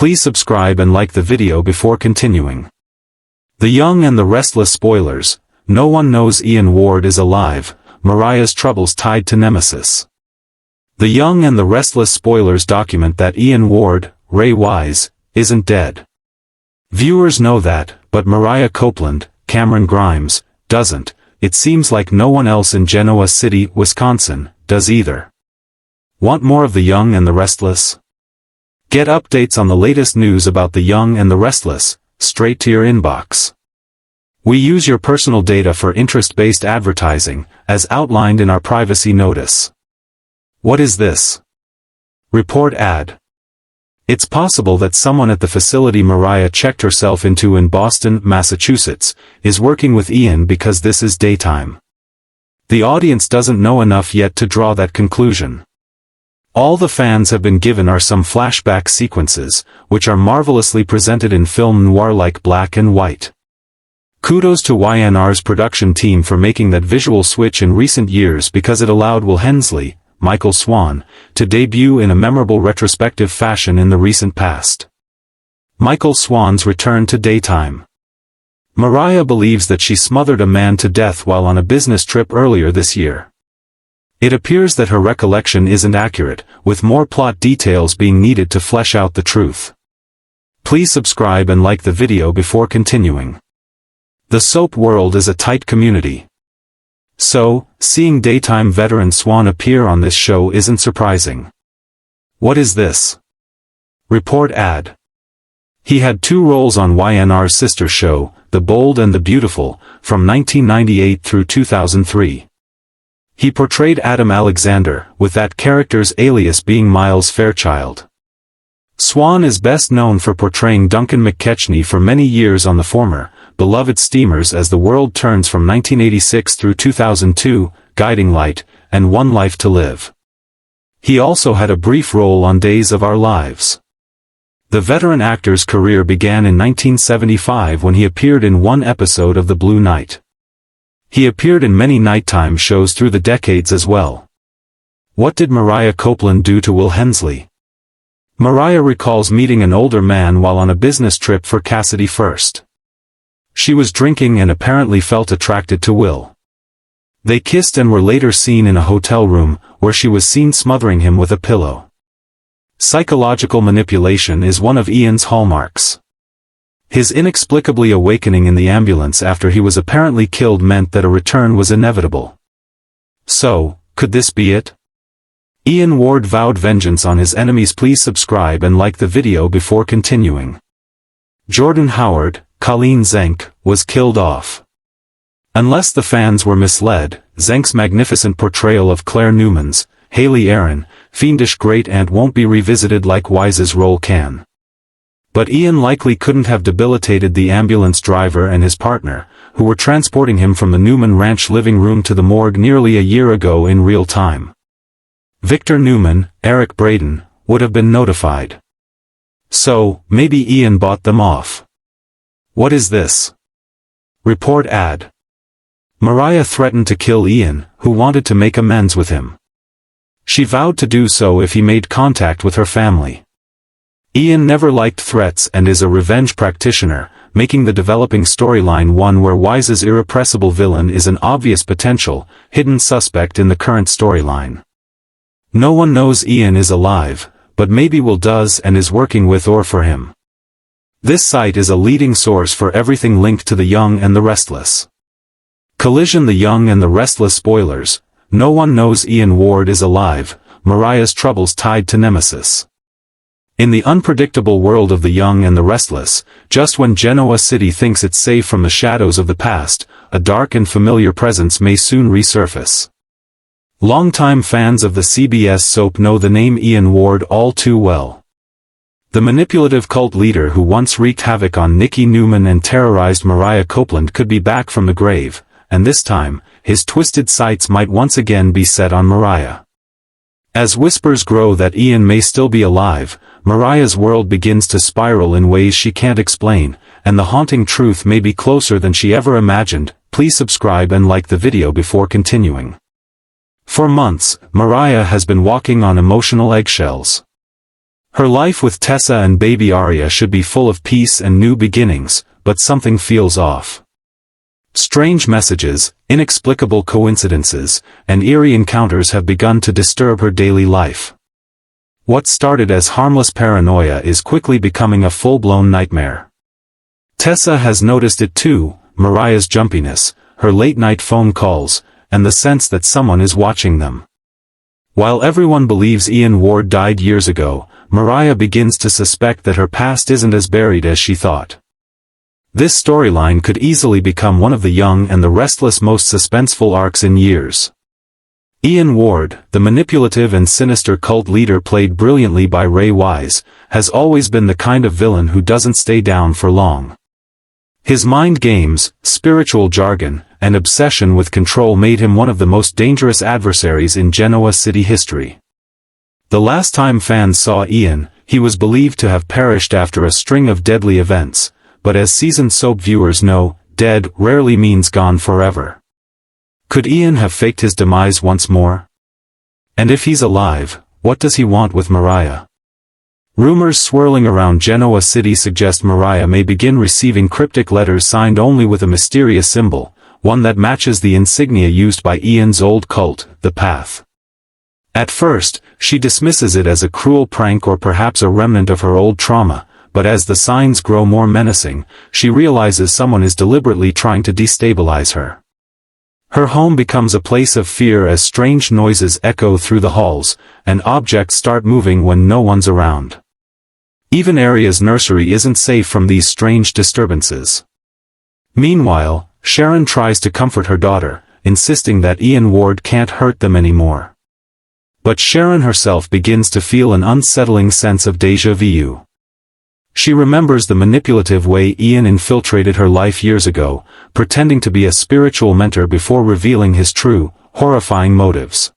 Please subscribe and like the video before continuing. The Young and the Restless spoilers. No one knows Ian Ward is alive, Mariah's troubles tied to Nemesis. The Young and the Restless spoilers document that Ian Ward, Ray Wise, isn't dead. Viewers know that, but Mariah Copeland, Camryn Grimes, doesn't. It seems like no one else in Genoa City, Wisconsin, does either. Want more of The Young and the Restless? Get updates on the latest news about The Young and the Restless, straight to your inbox. We use your personal data for interest-based advertising, as outlined in our privacy notice. What is this? Report ad. It's possible that someone at the facility Mariah checked herself into in Boston, Massachusetts, is working with Ian because this is daytime. The audience doesn't know enough yet to draw that conclusion. All the fans have been given are some flashback sequences, which are marvelously presented in film noir like black and white. Kudos to Y&R's production team for making that visual switch in recent years because it allowed Will Hensley, Michael Swan, to debut in a memorable retrospective fashion in the recent past. Michael Swan's return to daytime. Mariah believes that she smothered a man to death while on a business trip earlier this year. It appears that her recollection isn't accurate, with more plot details being needed to flesh out the truth. Please subscribe and like the video before continuing. The soap world is a tight community. So, seeing daytime veteran Swan appear on this show isn't surprising. What is this? Report ad. He had 2 roles on Y&R's sister show, The Bold and the Beautiful, from 1998 through 2003. He portrayed Adam Alexander, with that character's alias being Miles Fairchild. Swan is best known for portraying Duncan McKechnie for many years on the former, beloved Steamers as the World Turns from 1986 through 2002, Guiding Light, and One Life to Live. He also had a brief role on Days of Our Lives. The veteran actor's career began in 1975 when he appeared in one episode of The Blue Knight. He appeared in many nighttime shows through the decades as well. What did Mariah Copeland do to Will Hensley? Mariah recalls meeting an older man while on a business trip for Cassidy First. She was drinking and apparently felt attracted to Will. They kissed and were later seen in a hotel room, where she was seen smothering him with a pillow. Psychological manipulation is one of Ian's hallmarks. His inexplicably awakening in the ambulance after he was apparently killed meant that a return was inevitable. So, could this be it? Ian Ward vowed vengeance on his enemies. Please subscribe and like the video before continuing. Jordan Howard, Colleen Zenk, was killed off. Unless the fans were misled, Zenk's magnificent portrayal of Claire Newman's, Haley Aaron, fiendish great-aunt won't be revisited like Wise's role can. But Ian likely couldn't have debilitated the ambulance driver and his partner, who were transporting him from the Newman Ranch living room to the morgue nearly a year ago in real time. Victor Newman, Eric Braden, would have been notified. So, maybe Ian bought them off. What is this? Report ad. Mariah threatened to kill Ian, who wanted to make amends with him. She vowed to do so if he made contact with her family. Ian never liked threats and is a revenge practitioner, making the developing storyline one where Wise's irrepressible villain is an obvious potential, hidden suspect in the current storyline. No one knows Ian is alive, but maybe Will does and is working with or for him. This site is a leading source for everything linked to The Young and the Restless. Collision. The Young and the Restless spoilers. No one knows Ian Ward is alive, Mariah's troubles tied to Nemesis. In the unpredictable world of The Young and the Restless, just when Genoa City thinks it's safe from the shadows of the past, a dark and familiar presence may soon resurface. Longtime fans of the CBS soap know the name Ian Ward all too well. The manipulative cult leader who once wreaked havoc on Nikki Newman and terrorized Mariah Copeland could be back from the grave, and this time, his twisted sights might once again be set on Mariah. As whispers grow that Ian may still be alive, Mariah's world begins to spiral in ways she can't explain, and the haunting truth may be closer than she ever imagined. Please subscribe and like the video before continuing. For months, Mariah has been walking on emotional eggshells. Her life with Tessa and baby Arya should be full of peace and new beginnings, but something feels off. Strange messages, inexplicable coincidences, and eerie encounters have begun to disturb her daily life. What started as harmless paranoia is quickly becoming a full-blown nightmare. Tessa has noticed it too, Mariah's jumpiness, her late-night phone calls, and the sense that someone is watching them. While everyone believes Ian Ward died years ago, Mariah begins to suspect that her past isn't as buried as she thought. This storyline could easily become one of the Young and the Restless most suspenseful arcs in years. Ian Ward, the manipulative and sinister cult leader played brilliantly by Ray Wise, has always been the kind of villain who doesn't stay down for long. His mind games, spiritual jargon, and obsession with control made him one of the most dangerous adversaries in Genoa City history. The last time fans saw Ian, he was believed to have perished after a string of deadly events, but as seasoned soap viewers know, dead rarely means gone forever. Could Ian have faked his demise once more? And if he's alive, what does he want with Mariah? Rumors swirling around Genoa City suggest Mariah may begin receiving cryptic letters signed only with a mysterious symbol, one that matches the insignia used by Ian's old cult, the Path. At first, she dismisses it as a cruel prank or perhaps a remnant of her old trauma, but as the signs grow more menacing, she realizes someone is deliberately trying to destabilize her. Her home becomes a place of fear as strange noises echo through the halls, and objects start moving when no one's around. Even Arya's nursery isn't safe from these strange disturbances. Meanwhile, Sharon tries to comfort her daughter, insisting that Ian Ward can't hurt them anymore. But Sharon herself begins to feel an unsettling sense of déjà vu. She remembers the manipulative way Ian infiltrated her life years ago, pretending to be a spiritual mentor before revealing his true, horrifying motives.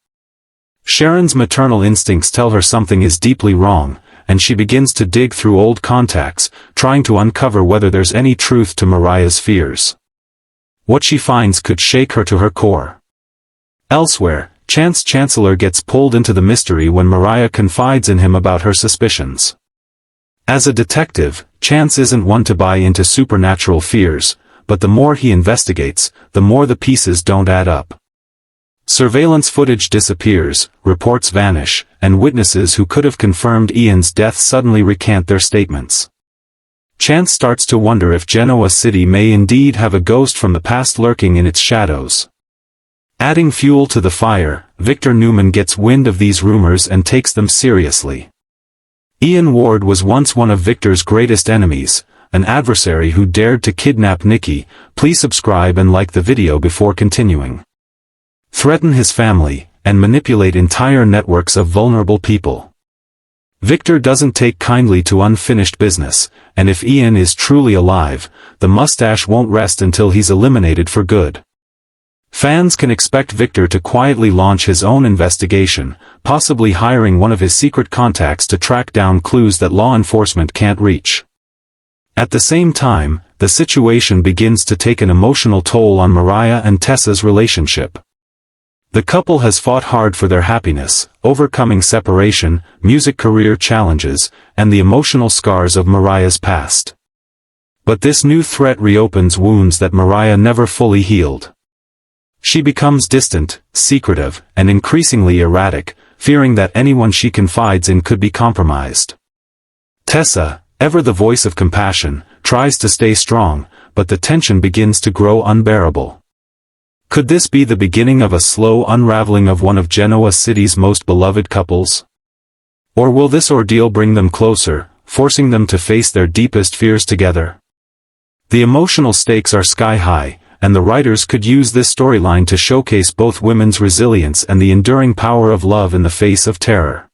Sharon's maternal instincts tell her something is deeply wrong, and she begins to dig through old contacts, trying to uncover whether there's any truth to Mariah's fears. What she finds could shake her to her core. Elsewhere, Chance Chancellor gets pulled into the mystery when Mariah confides in him about her suspicions. As a detective, Chance isn't one to buy into supernatural fears, but the more he investigates, the more the pieces don't add up. Surveillance footage disappears, reports vanish, and witnesses who could have confirmed Ian's death suddenly recant their statements. Chance starts to wonder if Genoa City may indeed have a ghost from the past lurking in its shadows. Adding fuel to the fire, Victor Newman gets wind of these rumors and takes them seriously. Ian Ward was once one of Victor's greatest enemies, an adversary who dared to kidnap Nikki. Please subscribe and like the video before continuing. Threaten his family, and manipulate entire networks of vulnerable people. Victor doesn't take kindly to unfinished business, and if Ian is truly alive, the mustache won't rest until he's eliminated for good. Fans can expect Victor to quietly launch his own investigation, possibly hiring one of his secret contacts to track down clues that law enforcement can't reach. At the same time, the situation begins to take an emotional toll on Mariah and Tessa's relationship. The couple has fought hard for their happiness, overcoming separation, music career challenges, and the emotional scars of Mariah's past. But this new threat reopens wounds that Mariah never fully healed. She becomes distant, secretive, and increasingly erratic, fearing that anyone she confides in could be compromised. Tessa, ever the voice of compassion, tries to stay strong, but the tension begins to grow unbearable. Could this be the beginning of a slow unraveling of one of Genoa City's most beloved couples? Or will this ordeal bring them closer, forcing them to face their deepest fears together? The emotional stakes are sky high, and the writers could use this storyline to showcase both women's resilience and the enduring power of love in the face of terror.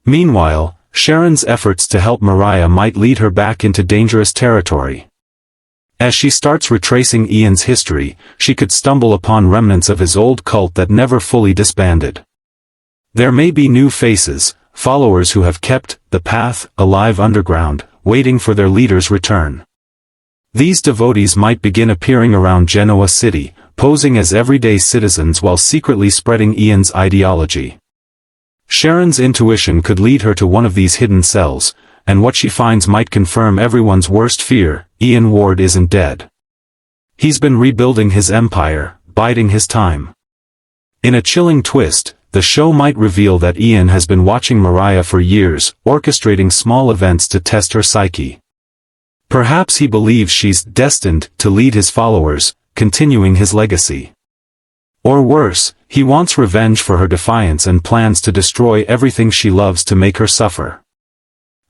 Meanwhile, Sharon's efforts to help Mariah might lead her back into dangerous territory. As she starts retracing Ian's history, she could stumble upon remnants of his old cult that never fully disbanded. There may be new faces, followers who have kept the path alive underground, waiting for their leader's return. These devotees might begin appearing around Genoa City, posing as everyday citizens while secretly spreading Ian's ideology. Sharon's intuition could lead her to one of these hidden cells, and what she finds might confirm everyone's worst fear: Ian Ward isn't dead. He's been rebuilding his empire, biding his time. In a chilling twist, the show might reveal that Ian has been watching Mariah for years, orchestrating small events to test her psyche. Perhaps he believes she's destined to lead his followers, continuing his legacy. Or worse, he wants revenge for her defiance and plans to destroy everything she loves to make her suffer.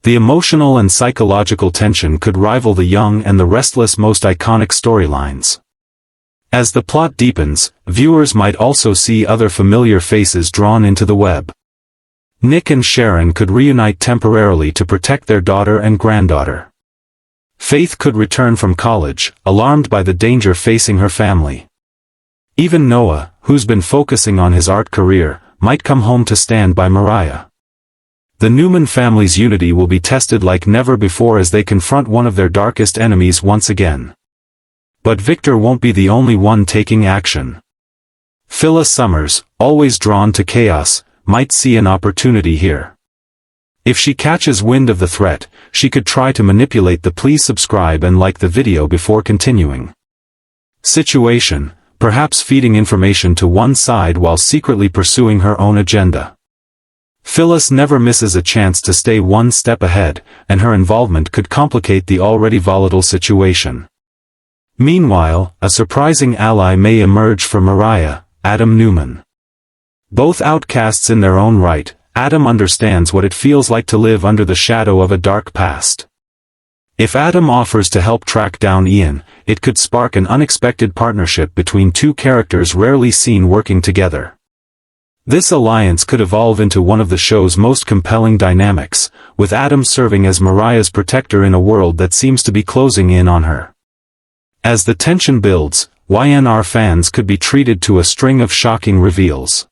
The emotional and psychological tension could rival The Young and the Restless' most iconic storylines. As the plot deepens, viewers might also see other familiar faces drawn into the web. Nick and Sharon could reunite temporarily to protect their daughter and granddaughter. Faith could return from college, alarmed by the danger facing her family. Even Noah, who's been focusing on his art career, might come home to stand by Mariah. The Newman family's unity will be tested like never before as they confront one of their darkest enemies once again. But Victor won't be the only one taking action. Phyllis Summers, always drawn to chaos, might see an opportunity here. If she catches wind of the threat, she could try to manipulate the "please subscribe and like the video before continuing" situation, perhaps feeding information to one side while secretly pursuing her own agenda. Phyllis never misses a chance to stay one step ahead, and her involvement could complicate the already volatile situation. Meanwhile, a surprising ally may emerge for Mariah: Adam Newman. Both outcasts in their own right, Adam understands what it feels like to live under the shadow of a dark past. If Adam offers to help track down Ian, it could spark an unexpected partnership between two characters rarely seen working together. This alliance could evolve into one of the show's most compelling dynamics, with Adam serving as Mariah's protector in a world that seems to be closing in on her. As the tension builds, Y&R fans could be treated to a string of shocking reveals.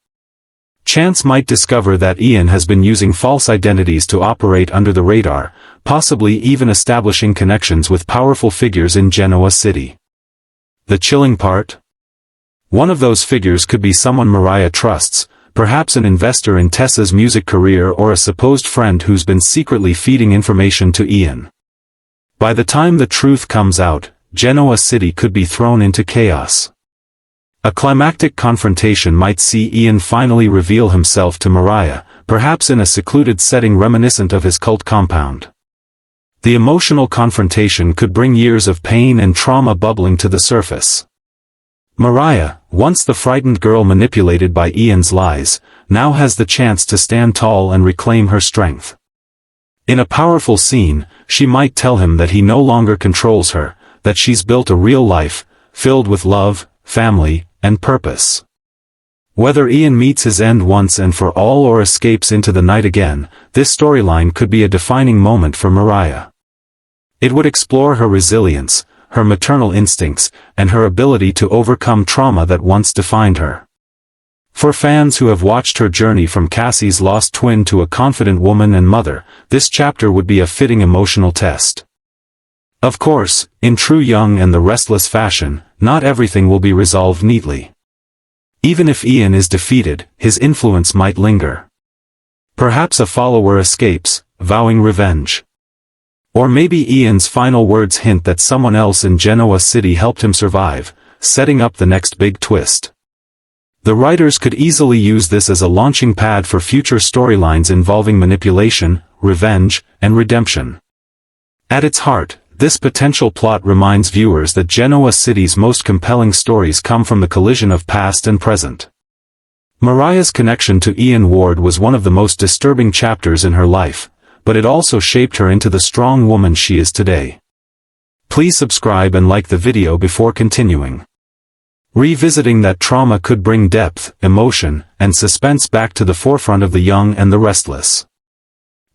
Chance might discover that Ian has been using false identities to operate under the radar, possibly even establishing connections with powerful figures in Genoa City. The chilling part? One of those figures could be someone Mariah trusts, perhaps an investor in Tessa's music career or a supposed friend who's been secretly feeding information to Ian. By the time the truth comes out, Genoa City could be thrown into chaos. A climactic confrontation might see Ian finally reveal himself to Mariah, perhaps in a secluded setting reminiscent of his cult compound. The emotional confrontation could bring years of pain and trauma bubbling to the surface. Mariah, once the frightened girl manipulated by Ian's lies, now has the chance to stand tall and reclaim her strength. In a powerful scene, she might tell him that he no longer controls her, that she's built a real life, filled with love, family, and purpose. Whether Ian meets his end once and for all or escapes into the night again, this storyline could be a defining moment for Mariah. It would explore her resilience, her maternal instincts, and her ability to overcome trauma that once defined her. For fans who have watched her journey from Cassie's lost twin to a confident woman and mother, this chapter would be a fitting emotional test. Of course, in true Young and the Restless fashion, not everything will be resolved neatly. Even if Ian is defeated, his influence might linger. Perhaps a follower escapes, vowing revenge. Or maybe Ian's final words hint that someone else in Genoa City helped him survive, setting up the next big twist. The writers could easily use this as a launching pad for future storylines involving manipulation, revenge, and redemption. At its heart, this potential plot reminds viewers that Genoa City's most compelling stories come from the collision of past and present. Mariah's connection to Ian Ward was one of the most disturbing chapters in her life, but it also shaped her into the strong woman she is today. Please subscribe and like the video before continuing. Revisiting that trauma could bring depth, emotion, and suspense back to the forefront of The Young and the Restless.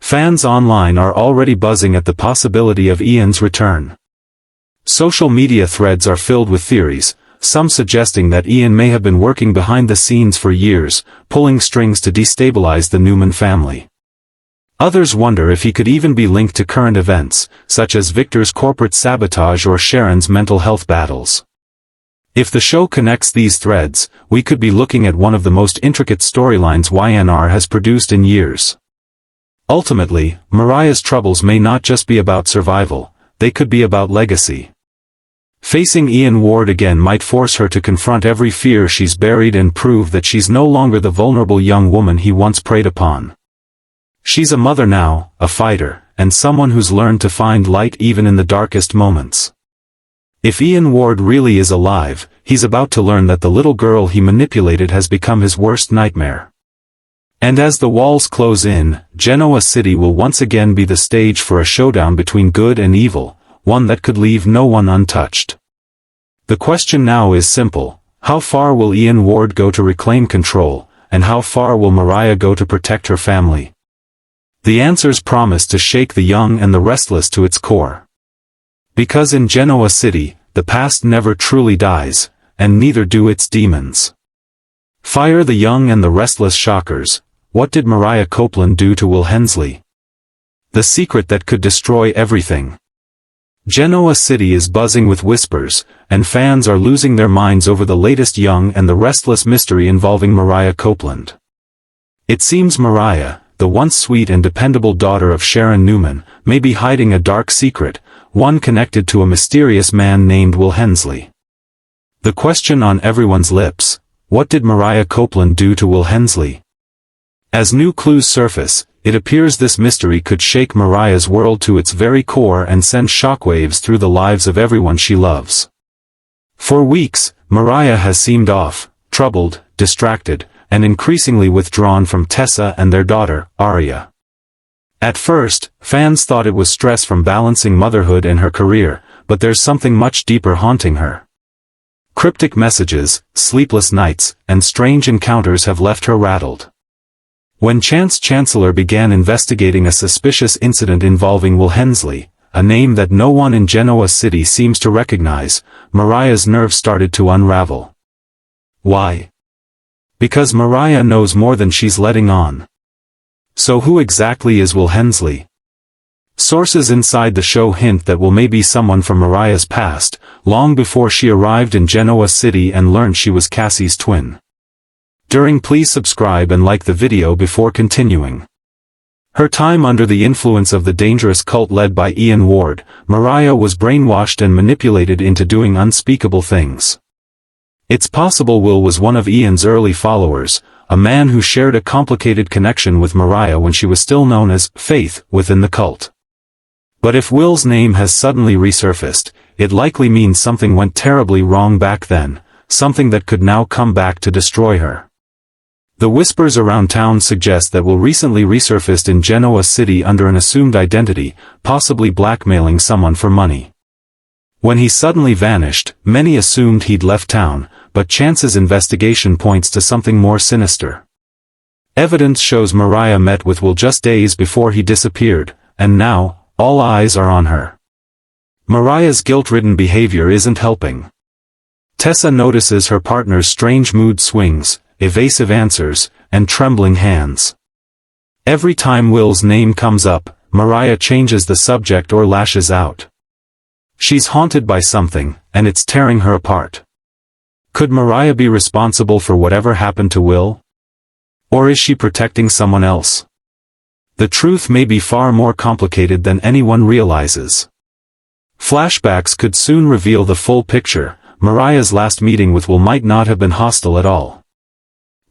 Fans online are already buzzing at the possibility of Ian's return. Social media threads are filled with theories, some suggesting that Ian may have been working behind the scenes for years, pulling strings to destabilize the Newman family. Others wonder if he could even be linked to current events, such as Victor's corporate sabotage or Sharon's mental health battles. If the show connects these threads, we could be looking at one of the most intricate storylines Y&R has produced in years. Ultimately, Mariah's troubles may not just be about survival, they could be about legacy. Facing Ian Ward again might force her to confront every fear she's buried and prove that she's no longer the vulnerable young woman he once preyed upon. She's a mother now, a fighter, and someone who's learned to find light even in the darkest moments. If Ian Ward really is alive, he's about to learn that the little girl he manipulated has become his worst nightmare. And as the walls close in, Genoa City will once again be the stage for a showdown between good and evil, one that could leave no one untouched. The question now is simple: how far will Ian Ward go to reclaim control, and how far will Mariah go to protect her family? The answers promise to shake the young and the restless to its core. Because in Genoa City, the past never truly dies, and neither do its demons. Fire the young and the restless shockers. What did Mariah Copeland do to Will Hensley? The secret that could destroy everything. Genoa City is buzzing with whispers, and fans are losing their minds over the latest young and the restless mystery involving Mariah Copeland. It seems Mariah, the once sweet and dependable daughter of Sharon Newman, may be hiding a dark secret, one connected to a mysterious man named Will Hensley. The question on everyone's lips: what did Mariah Copeland do to Will Hensley? As new clues surface, it appears this mystery could shake Mariah's world to its very core and send shockwaves through the lives of everyone she loves. For weeks, Mariah has seemed off, troubled, distracted, and increasingly withdrawn from Tessa and their daughter, Aria. At first, fans thought it was stress from balancing motherhood and her career, but there's something much deeper haunting her. Cryptic messages, sleepless nights, and strange encounters have left her rattled. When Chance Chancellor began investigating a suspicious incident involving Will Hensley, a name that no one in Genoa City seems to recognize, Mariah's nerves started to unravel. Why? Because Mariah knows more than she's letting on. So who exactly is Will Hensley? Sources inside the show hint that Will may be someone from Mariah's past, long before she arrived in Genoa City and learned she was Cassie's twin. Please subscribe and like the video before continuing. Her time under the influence of the dangerous cult led by Ian Ward, Mariah was brainwashed and manipulated into doing unspeakable things. It's possible Will was one of Ian's early followers, a man who shared a complicated connection with Mariah when she was still known as Faith within the cult. But if Will's name has suddenly resurfaced, it likely means something went terribly wrong back then, something that could now come back to destroy her. The whispers around town suggest that Will recently resurfaced in Genoa City under an assumed identity, possibly blackmailing someone for money. When he suddenly vanished, many assumed he'd left town, but Chance's investigation points to something more sinister. Evidence shows Mariah met with Will just days before he disappeared, and now, all eyes are on her. Mariah's guilt-ridden behavior isn't helping. Tessa notices her partner's strange mood swings, evasive answers, and trembling hands. Every time Will's name comes up, Mariah changes the subject or lashes out. She's haunted by something, and it's tearing her apart. Could Mariah be responsible for whatever happened to Will? Or is she protecting someone else? The truth may be far more complicated than anyone realizes. Flashbacks could soon reveal the full picture. Mariah's last meeting with Will might not have been hostile at all.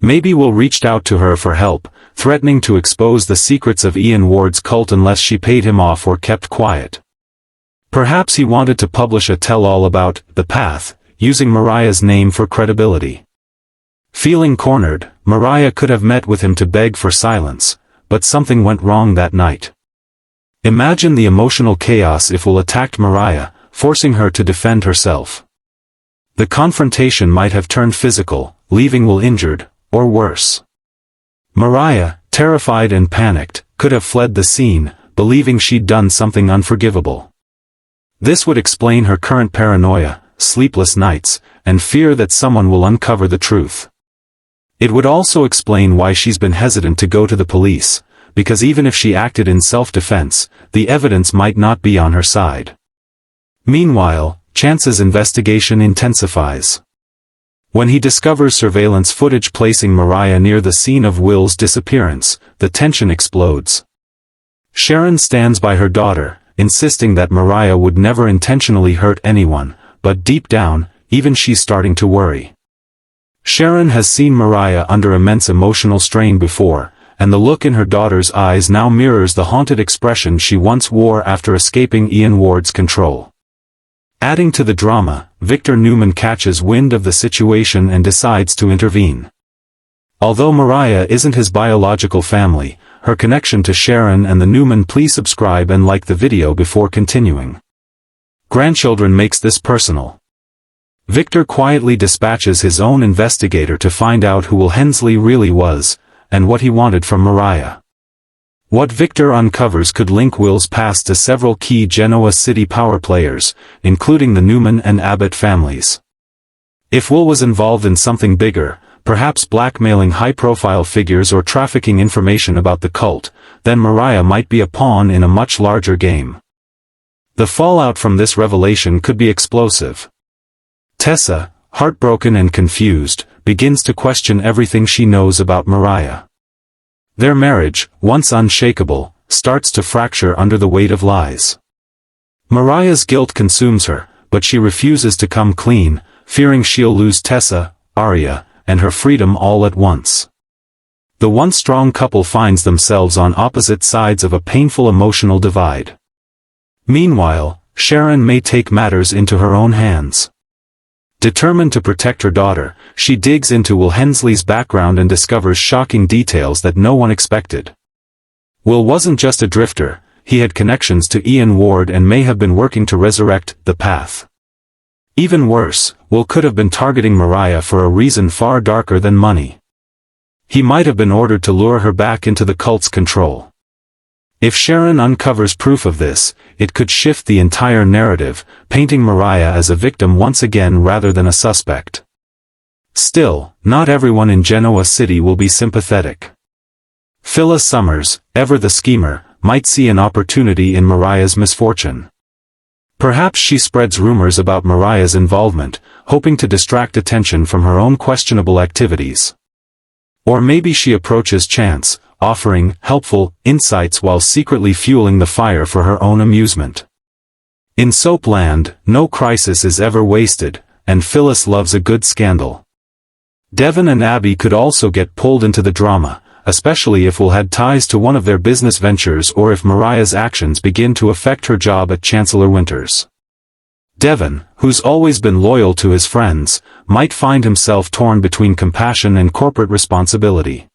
Maybe Will reached out to her for help, threatening to expose the secrets of Ian Ward's cult unless she paid him off or kept quiet. Perhaps he wanted to publish a tell-all about The Path, using Mariah's name for credibility. Feeling cornered, Mariah could have met with him to beg for silence, but something went wrong that night. Imagine the emotional chaos if Will attacked Mariah, forcing her to defend herself. The confrontation might have turned physical, leaving Will injured, or worse. Mariah, terrified and panicked, could have fled the scene, believing she'd done something unforgivable. This would explain her current paranoia, sleepless nights, and fear that someone will uncover the truth. It would also explain why she's been hesitant to go to the police, because even if she acted in self-defense, the evidence might not be on her side. Meanwhile, Chance's investigation intensifies. When he discovers surveillance footage placing Mariah near the scene of Will's disappearance, the tension explodes. Sharon stands by her daughter, insisting that Mariah would never intentionally hurt anyone, but deep down, even she's starting to worry. Sharon has seen Mariah under immense emotional strain before, and the look in her daughter's eyes now mirrors the haunted expression she once wore after escaping Ian Ward's control. Adding to the drama, Victor Newman catches wind of the situation and decides to intervene. Although Mariah isn't his biological family, her connection to Sharon and the Newman. Please subscribe and like the video before continuing. Grandchildren makes this personal. Victor quietly dispatches his own investigator to find out who Will Hensley really was, and what he wanted from Mariah. What Victor uncovers could link Will's past to several key Genoa City power players, including the Newman and Abbott families. If Will was involved in something bigger, perhaps blackmailing high-profile figures or trafficking information about the cult, then Mariah might be a pawn in a much larger game. The fallout from this revelation could be explosive. Tessa, heartbroken and confused, begins to question everything she knows about Mariah. Their marriage, once unshakable, starts to fracture under the weight of lies. Mariah's guilt consumes her, but she refuses to come clean, fearing she'll lose Tessa, Arya, and her freedom all at once. The once strong couple finds themselves on opposite sides of a painful emotional divide. Meanwhile, Sharon may take matters into her own hands. Determined to protect her daughter, she digs into Will Hensley's background and discovers shocking details that no one expected. Will wasn't just a drifter, he had connections to Ian Ward and may have been working to resurrect the path. Even worse, Will could have been targeting Mariah for a reason far darker than money. He might have been ordered to lure her back into the cult's control. If Sharon uncovers proof of this, it could shift the entire narrative, painting Mariah as a victim once again rather than a suspect. Still, not everyone in Genoa City will be sympathetic. Phyllis Summers, ever the schemer, might see an opportunity in Mariah's misfortune. Perhaps she spreads rumors about Mariah's involvement, hoping to distract attention from her own questionable activities. Or maybe she approaches Chance, offering helpful insights while secretly fueling the fire for her own amusement. In Soapland, no crisis is ever wasted, and Phyllis loves a good scandal. Devon and Abby could also get pulled into the drama, especially if Will had ties to one of their business ventures or if Mariah's actions begin to affect her job at Chancellor Winters. Devon, who's always been loyal to his friends, might find himself torn between compassion and corporate responsibility.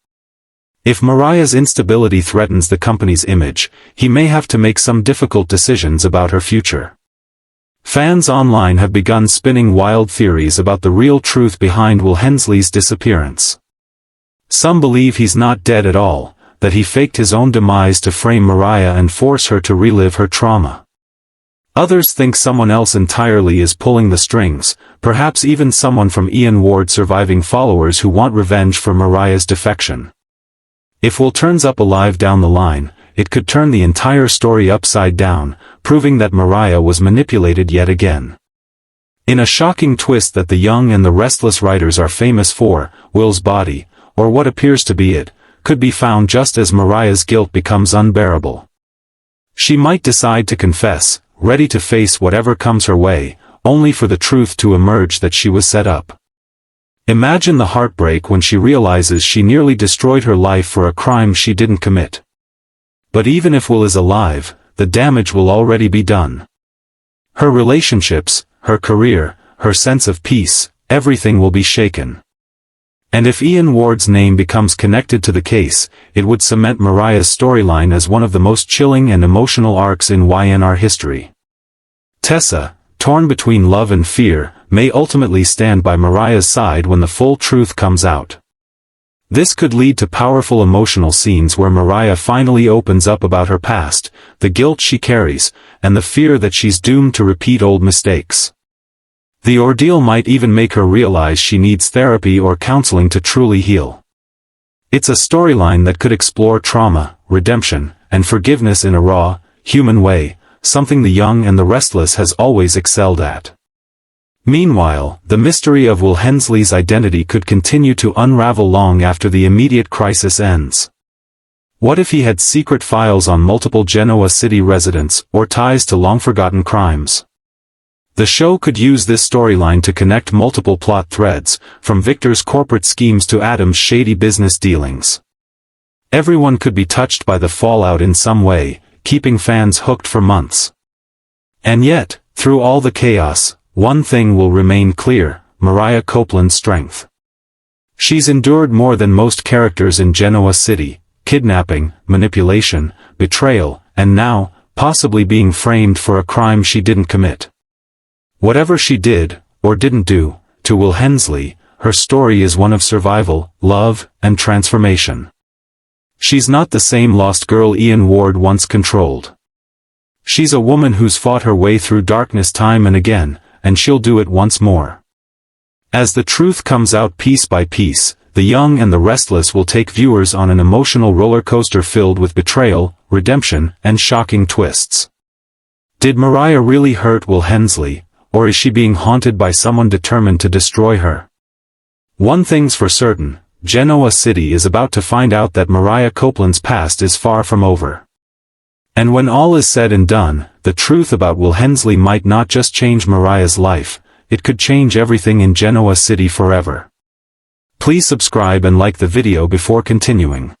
If Mariah's instability threatens the company's image, he may have to make some difficult decisions about her future. Fans online have begun spinning wild theories about the real truth behind Will Hensley's disappearance. Some believe he's not dead at all, that he faked his own demise to frame Mariah and force her to relive her trauma. Others think someone else entirely is pulling the strings, perhaps even someone from Ian Ward's surviving followers who want revenge for Mariah's defection. If Will turns up alive down the line, it could turn the entire story upside down, proving that Mariah was manipulated yet again. In a shocking twist that the Young and the Restless writers are famous for, Will's body, or what appears to be it, could be found just as Mariah's guilt becomes unbearable. She might decide to confess, ready to face whatever comes her way, only for the truth to emerge that she was set up. Imagine the heartbreak when she realizes she nearly destroyed her life for a crime she didn't commit. But even if Will is alive, the damage will already be done. Her relationships, her career, her sense of peace, everything will be shaken. And if Ian Ward's name becomes connected to the case, it would cement Mariah's storyline as one of the most chilling and emotional arcs in Y&R history. Tessa, torn between love and fear, may ultimately stand by Mariah's side when the full truth comes out. This could lead to powerful emotional scenes where Mariah finally opens up about her past, the guilt she carries, and the fear that she's doomed to repeat old mistakes. The ordeal might even make her realize she needs therapy or counseling to truly heal. It's a storyline that could explore trauma, redemption, and forgiveness in a raw, human way, something the Young and the Restless has always excelled at. Meanwhile, the mystery of Will Hensley's identity could continue to unravel long after the immediate crisis ends. What if he had secret files on multiple Genoa City residents, or ties to long-forgotten crimes? The show could use this storyline to connect multiple plot threads, from Victor's corporate schemes to Adam's shady business dealings. Everyone could be touched by the fallout in some way, keeping fans hooked for months. And yet, through all the chaos, one thing will remain clear: Mariah Copeland's strength. She's endured more than most characters in Genoa City: kidnapping, manipulation, betrayal, and now, possibly being framed for a crime she didn't commit. Whatever she did, or didn't do, to Will Hensley, her story is one of survival, love, and transformation. She's not the same lost girl Ian Ward once controlled. She's a woman who's fought her way through darkness time and again, and she'll do it once more. As the truth comes out piece by piece, The Young and the Restless will take viewers on an emotional roller coaster filled with betrayal, redemption, and shocking twists. Did Mariah really hurt Will Hensley, or is she being haunted by someone determined to destroy her? One thing's for certain: Genoa City is about to find out that Mariah Copeland's past is far from over. And when all is said and done, the truth about Will Hensley might not just change Mariah's life, it could change everything in Genoa City forever. Please subscribe and like the video before continuing.